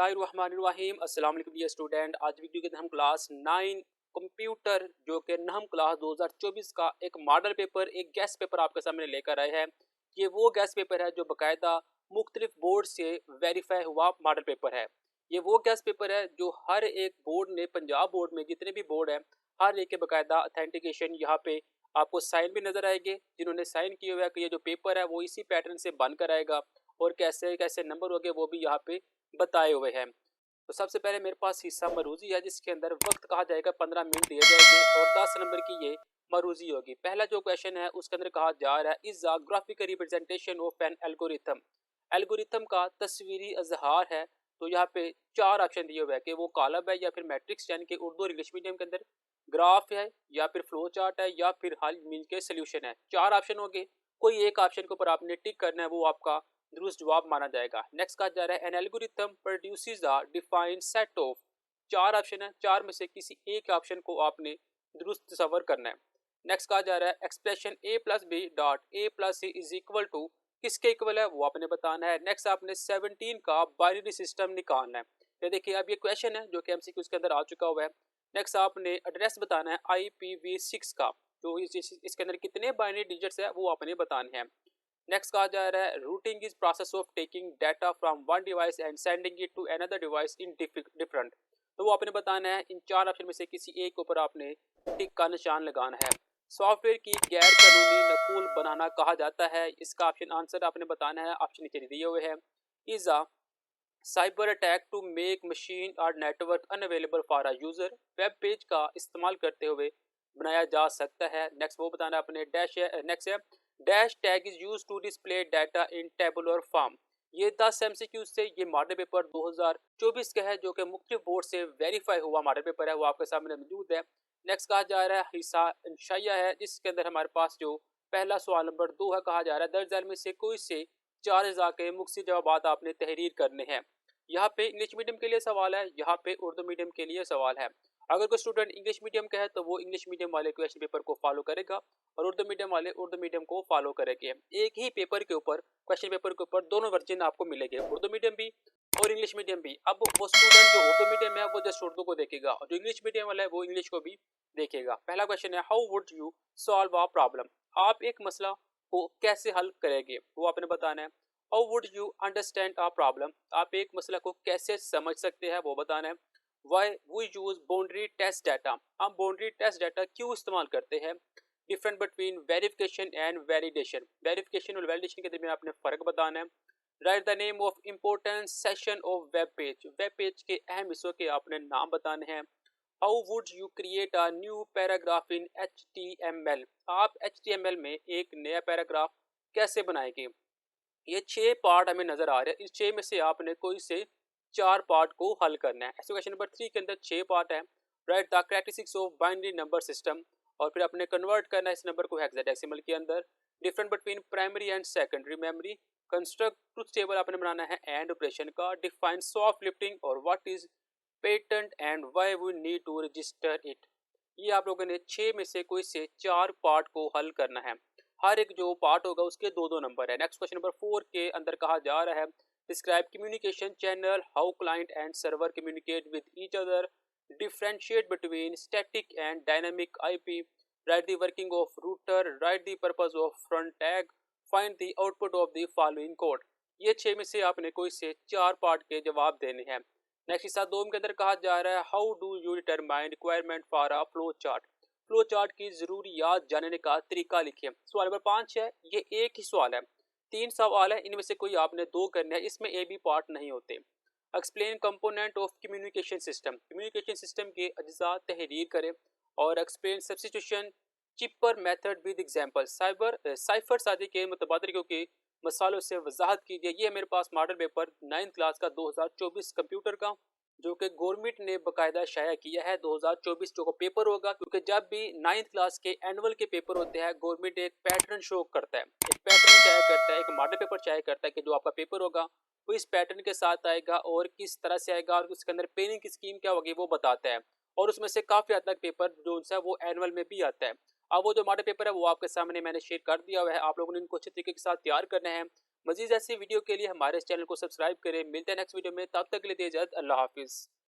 बिस्मिल्लाहिर्रहमानिर्रहीम। अस्सलाम वालेकुम डियर स्टूडेंट। आज वीडियो के अंदर हम क्लास 9 कंप्यूटर जो कि नहम क्लास 2024 का एक मॉडल पेपर, एक गेस्ट पेपर आपके सामने लेकर आए हैं। ये वो गेस्ट पेपर है जो बाकायदा मुख्तलिफ बोर्ड से वेरीफाई हुआ मॉडल पेपर है। ये वो गेस्ट पेपर है जो हर एक बोर्ड ने, पंजाब बोर्ड में जितने भी बोर्ड हैं, हर एक के बाकायदा अथेंटिकेशन यहाँ पे आपको साइन भी नजर आएंगे, जिन्होंने साइन किए हुए हैं कि ये जो पेपर है वो इसी पैटर्न से बनकर आएगा और कैसे कैसे नंबर होंगे वो भी यहाँ पे बताए हुए हैं। तो सबसे पहले मेरे पास हिस्सा मरूजी है, जिसके अंदर वक्त कहा जाएगा 15 मिनट दिए जाएंगे और 10 नंबर की ये मरूजी होगी। पहला जो क्वेश्चन है उसके अंदर कहा जा रहा है, is a graphical representation of an algorithm. Algorithm का तस्वीरी इजहार है। तो यहाँ पे चार ऑप्शन दिए हुए हैं कि वो कॉलम है या फिर मैट्रिक्स, यानी कि उर्दू और इंग्लिश मीडियम के अंदर ग्राफ है या फिर फ्लो चार्ट है या फिर हल मिल के सोल्यूशन है। चार ऑप्शन होंगे, कोई एक ऑप्शन के ऊपर आपने टिक करना है, वो आपका दुरुस्त जवाब माना जाएगा। नेक्स्ट कहा जा रहा है, an algorithm produces the defined set of. चार ऑप्शन है, चार में से किसी एक ऑप्शन को आपने दुरुस्त तस्वर करना है। नेक्स्ट कहा जा रहा है, expression a plus b dot a plus c is equal to किसके इक्वल है वो आपने बताना है। नेक्स्ट आपने 17 का बाइनरी सिस्टम निकालना है। ये देखिए अब ये क्वेश्चन है जो कि एमसीक्यू के अंदर आ चुका हुआ है। नेक्स्ट आपने एड्रेस बताना है IPv6 का, जो इसके अंदर कितने बाइनरी डिजिट्स है वो आपने बताने हैं। नेक्स्ट कहा जा रहा है, routing is process of taking data from one device and sending it to another device in different. तो वो आपने बताना है। इन चार ऑप्शन में से किसी एक के ऊपर आपने टिक का निशान लगाना है। सॉफ्टवेयर की गैर कानूनी नकूल बनाना कहा जाता है। इसका ऑप्शन आंसर आपने बताना है, ऑप्शन नीचे दिए हुए हैं। Is a cyber attack to make machine और network unavailable for a user. Web page का इस्तेमाल करते हुए बनाया जा सकता है। नेक्स्ट वो बताना अपने डैश है। नेक्स्ट है, dash tag is use to display data in tabular form. ये 10 MCQ से ये मॉडल पेपर 2024 का है, जो कि मुख्तलिफ बोर्ड से वेरीफाई हुआ मॉडल पेपर है, वो आपके सामने मौजूद है। नेक्स्ट कहा जा रहा है, हिस्सा इंशाइया है, जिसके अंदर हमारे पास जो पहला सवाल नंबर 2 है, कहा जा रहा है दर्ज झेल में से कोई से चार अज़ा के मुख्तलिफ जवाब आपने तहरीर करने हैं। यहाँ पे इंग्लिश मीडियम के लिए सवाल है, यहाँ पे उर्दू मीडियम के लिए सवाल है। अगर कोई स्टूडेंट इंग्लिश मीडियम का है तो वो इंग्लिश मीडियम वाले क्वेश्चन पेपर को फॉलो करेगा और उर्दू मीडियम वाले उर्दू मीडियम को फॉलो करेंगे। एक ही पेपर के ऊपर, क्वेश्चन पेपर के ऊपर दोनों वर्जन आपको मिलेंगे, उर्दू मीडियम भी और इंग्लिश मीडियम भी। अब वो स्टूडेंट जो उर्दू मीडियम है वो जस्ट उर्दू को देखेगा और जो इंग्लिश मीडियम वाला है वो इंग्लिश को भी देखेगा। पहला क्वेश्चन है, how would you solve a problem. आप एक मसला को कैसे हल करेंगे वो आपने बताना है। How would you understand a problem, आप एक मसला को कैसे समझ सकते हैं वो बताना है। Why we use boundary test data, हम बाउंड्री टेस्ट डाटा क्यों इस्तेमाल करते हैं। Different between verification and validation, verification और वैलिडेशन के दरमियान आपने फर्क बताना है। Write the name of important section of web page, web page के अहम हिस्सों के आपने नाम बताने हैं। How would you create a new paragraph in HTML, आप HTML में एक नया पैराग्राफ कैसे बनाएंगे। ये 6 पार्ट हमें नजर आ रहे हैं, इस 6 में से आपने कोई से 4 पार्ट को हल करना है। ऐसे क्वेश्चन नंबर 3 के अंदर 6 पार्ट है। Write the characteristics of binary number system, और फिर आपने कन्वर्ट करना है इस नंबर को हेक्साडेसिमल के अंदर। Different between primary and secondary memory, construct truth table आपने बनाना है एंड ऑपरेशन का। डिफाइन सॉफ्ट लिफ्टिंग और what is patent and why we need to register it. ये आप लोगों ने 6 में से कोई से 4 पार्ट को हल करना है। हर एक जो पार्ट होगा उसके दो दो नंबर है। नेक्स्ट क्वेश्चन नंबर 4 के अंदर कहा जा रहा है, describe communication channel, how client and server communicate with each other, differentiate between static and dynamic IP, right the working of router, right the purpose of front tag, find the output of the following code. ये 6 में से आपने कोई से 4 part के जवाब देने हैं। नेक्स्ट हिस्सा 2 के अंदर कहा जा रहा है, how do you determine requirement for a flow chart, flow chart की जरूरियात जानने का तरीका लिखिए। सवाल नंबर 5 है, ये एक ही सवाल है, 3 सवाल है, इनमें से कोई आपने 2 करने हैं, इसमें A B पार्ट नहीं होते। Explain component of communication system, communication system के अज्जा तहरीर करें और explain substitution cheaper method with example, cipher सादी के मुतबादलों के मसालों से वजाहत कीजिए। ये मेरे पास मॉडल पेपर 9th क्लास का 2024 कंप्यूटर का, जो कि गवर्नमेंट ने बाकायदा शाया किया है 2024 जो का पेपर होगा, क्योंकि जब भी 9th क्लास के एनुअल के पेपर होते हैं गवर्नमेंट एक पैटर्न शो करता है, एक पैटर्न चाहे करता है, एक मॉडल पेपर चाहे करता है कि जो आपका पेपर होगा वो इस पैटर्न के साथ आएगा और किस तरह से आएगा और उसके अंदर पेनिंग की स्कीम क्या होगी वो बताता है। और उसमें से काफ़ी हद तक पेपर जो है वो एनुअल में भी आता है। अब वो जो मॉडल पेपर है वो आपके सामने मैंने शेयर कर दिया हुआ है, आप लोगों ने इनको अच्छे तरीके के साथ तैयार करना है मजीद ऐसी वीडियो के लिए हमारे इस चैनल को सब्सक्राइब करें। मिलते हैं नेक्स्ट वीडियो में, तब तक के लिए दीजिए इजाज़त। अल्लाह हाफिज़।